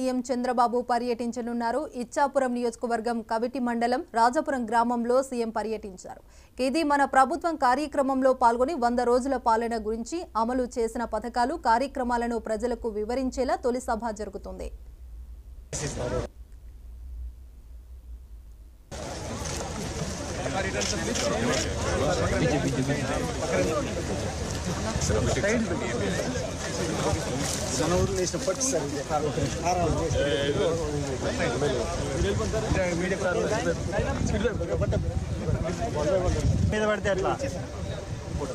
CM Chandrababu పర్యటించనున్నారు. ఇచ్చాపురం నియోజకవర్గం కవిటి మండలం రాజపురం గ్రామంలో సీఎం పర్యటించారు. ఇది మన ప్రభుత్వం కార్యక్రమంలో పాల్గొని 100 రోజుల పాలన గురించి అమలు చేసిన పథకాలు కార్యక్రమాలను ప్రజలకు వివరించేలా తొలి సభ జరుగుతుంది. మీద పడితే అట్లా ఫోటో